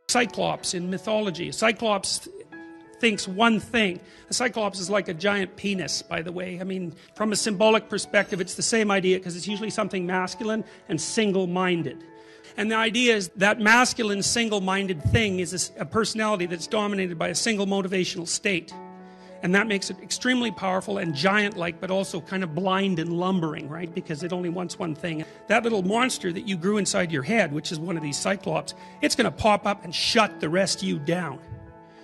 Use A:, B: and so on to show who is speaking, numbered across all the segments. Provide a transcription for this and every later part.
A: Cyclops in mythology. Cyclops thinks one thing. A cyclops is like a giant penis, by the way. I mean, from a symbolic perspective, it's the same idea because it's usually something masculine and single-minded. And the idea is that masculine, single-minded thing is a personality that's dominated by a single motivational state. And that makes it extremely powerful and giant-like, but also kind of blind and lumbering, right? Because it only wants one thing. That little monster that you grew inside your head, which is one of these cyclops, it's going to pop up and shut the rest of you down.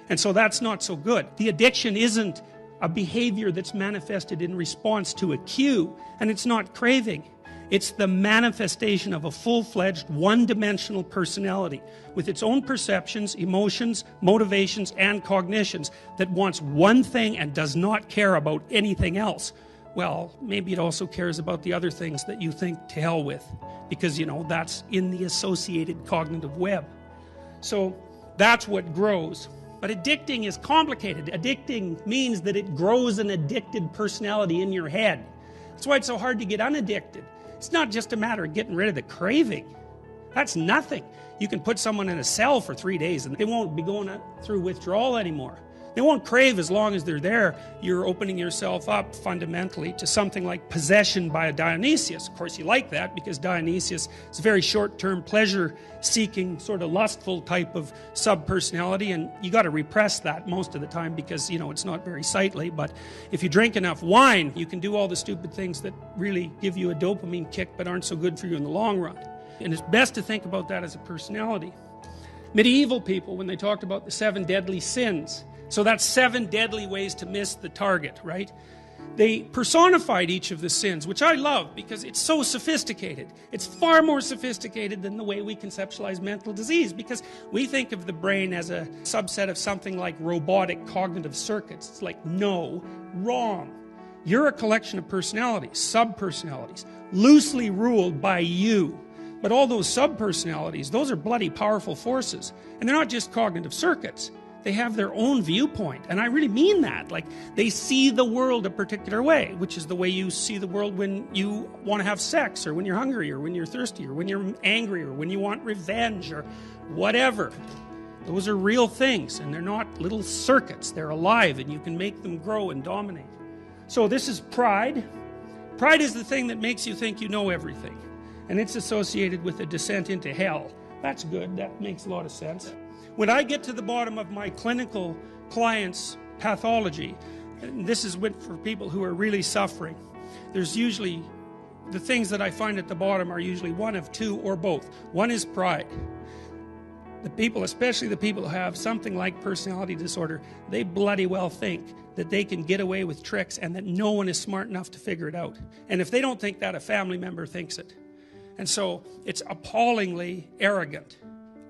A: And so that's not so good. The addiction isn't a behavior that's manifested in response to a cue, and it's not craving. It's the manifestation of a full-fledged, one-dimensional personality with its own perceptions, emotions, motivations, and cognitions that wants one thing and does not care about anything else. Well, maybe it also cares about the other things that you think to hell with, because, you know, that's in the associated cognitive web. So that's what grows. But addicting is complicated. Addicting means that it grows an addicted personality in your head. That's why it's so hard to get unaddicted. It's not just a matter of getting rid of the craving. That's nothing. You can put someone in a cell for 3 days and they won't be going through withdrawal anymore. They won't crave as long as they're there. You're opening yourself up fundamentally to something like possession by a Dionysius. Of course you like that because Dionysius is a very short-term pleasure-seeking, sort of lustful type of sub-personality, and you got to repress that most of the time because, you know, it's not very sightly. But if you drink enough wine, you can do all the stupid things that really give you a dopamine kick but aren't so good for you in the long run. And it's best to think about that as a personality. Medieval people, when they talked about the 7 deadly sins, so that's 7 deadly ways to miss the target, right? They personified each of the sins, which I love because it's so sophisticated. It's far more sophisticated than the way we conceptualize mental disease, because we think of the brain as a subset of something like robotic cognitive circuits. It's like, no, wrong. You're a collection of personalities, sub-personalities, loosely ruled by you. But all those sub-personalities, those are bloody powerful forces. And they're not just cognitive circuits. They have their own viewpoint, and I really mean that. Like, they see the world a particular way, which is the way you see the world when you want to have sex, or when you're hungry, or when you're thirsty, or when you're angry, or when you want revenge, or whatever. Those are real things, and they're not little circuits. They're alive, and you can make them grow and dominate. So this is pride. Pride is the thing that makes you think you know everything, and it's associated with a descent into hell. That's good. That makes a lot of sense. When I get to the bottom of my clinical client's pathology, and this is for people who are really suffering, there's usually, the things that I find at the bottom are usually one of two or both. One is pride. The people, especially the people who have something like personality disorder, they bloody well think that they can get away with tricks and that no one is smart enough to figure it out. And if they don't think that, a family member thinks it. And so it's appallingly arrogant.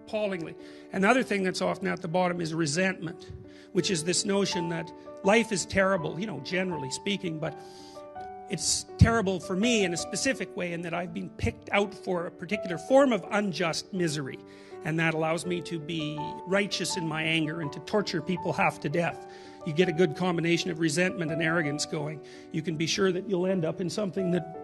A: Appallingly. Another thing that's often at the bottom is resentment, which is this notion that life is terrible, you know, generally speaking, but it's terrible for me in a specific way in that I've been picked out for a particular form of unjust misery, and that allows me to be righteous in my anger and to torture people half to death. You get a good combination of resentment and arrogance going. You can be sure that you'll end up in something that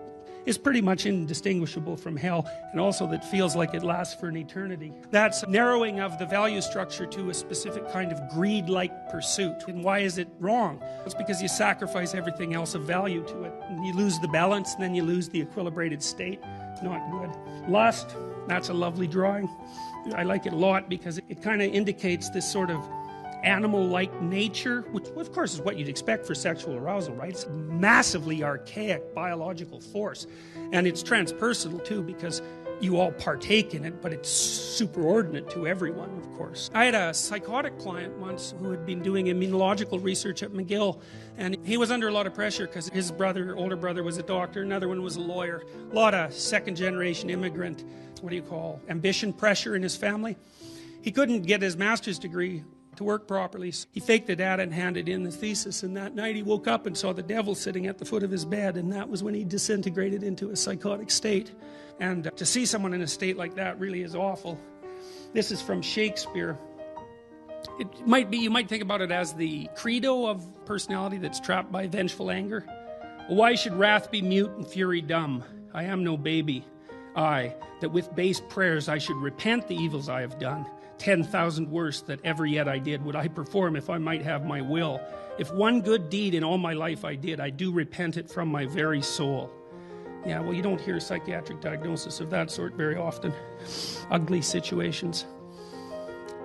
A: is pretty much indistinguishable from hell, and also that feels like it lasts for an eternity. That's narrowing of the value structure to a specific kind of greed-like pursuit. And why is it wrong? It's because you sacrifice everything else of value to it. And you lose the balance, and then you lose the equilibrated state. Not good. Lust, that's a lovely drawing. I like it a lot because it kind of indicates this sort of animal-like nature, which of course is what you'd expect for sexual arousal, right? It's a massively archaic biological force, and it's transpersonal too, because you all partake in it, but it's superordinate to everyone, of course. I had a psychotic client once who had been doing immunological research at McGill, and he was under a lot of pressure because his older brother was a doctor, another one was a lawyer, a lot of second-generation immigrant, ambition pressure in his family. He couldn't get his master's degree to work properly. So he faked the data and handed in the thesis, and that night he woke up and saw the devil sitting at the foot of his bed, and that was when he disintegrated into a psychotic state. And to see someone in a state like that really is awful. This is from Shakespeare. It might be, you might think about it as the credo of personality that's trapped by vengeful anger. Why should wrath be mute and fury dumb? I am no baby. I, that with base prayers I should repent the evils I have done, 10,000 worse that ever yet I did would I perform if I might have my will. If one good deed in all my life I did, I do repent it from my very soul. Yeah, well, you don't hear psychiatric diagnosis of that sort very often. Ugly situations.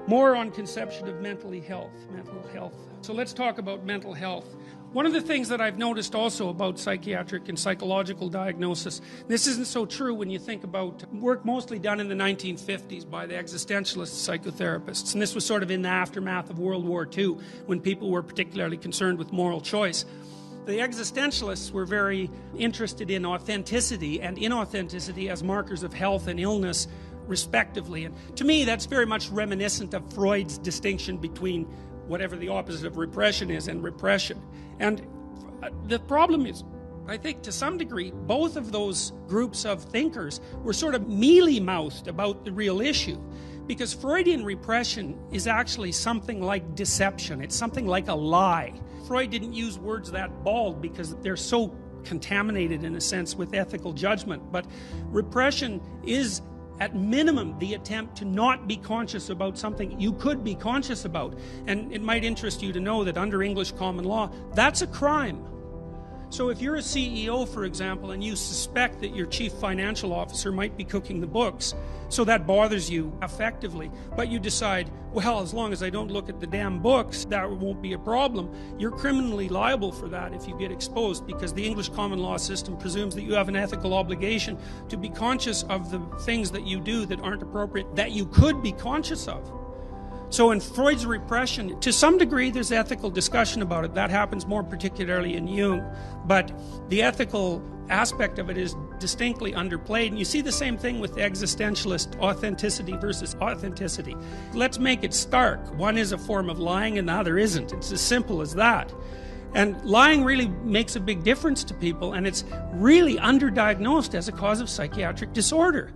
A: More on conception of mental health. So let's talk about mental health. One of the things that I've noticed also about psychiatric and psychological diagnosis, this isn't so true when you think about work mostly done in the 1950s by the existentialist psychotherapists, and this was sort of in the aftermath of World War II, when people were particularly concerned with moral choice. The existentialists were very interested in authenticity and inauthenticity as markers of health and illness, respectively. And to me, that's very much reminiscent of Freud's distinction between whatever the opposite of repression is and repression. And the problem is, I think to some degree, both of those groups of thinkers were sort of mealy-mouthed about the real issue. Because Freudian repression is actually something like deception. It's something like a lie. Freud didn't use words that bald because they're so contaminated in a sense with ethical judgment. But repression is at minimum the attempt to not be conscious about something you could be conscious about. And it might interest you to know that under English common law, that's a crime. So if you're a CEO, for example, and you suspect that your chief financial officer might be cooking the books, so that bothers you effectively, but you decide, well, as long as I don't look at the damn books, that won't be a problem, you're criminally liable for that if you get exposed, because the English common law system presumes that you have an ethical obligation to be conscious of the things that you do that aren't appropriate, that you could be conscious of. So in Freud's repression, to some degree there's ethical discussion about it. That happens more particularly in Jung. But the ethical aspect of it is distinctly underplayed. And you see the same thing with the existentialist authenticity versus authenticity. Let's make it stark. One is a form of lying and the other isn't. It's as simple as that. And lying really makes a big difference to people, and it's really underdiagnosed as a cause of psychiatric disorder.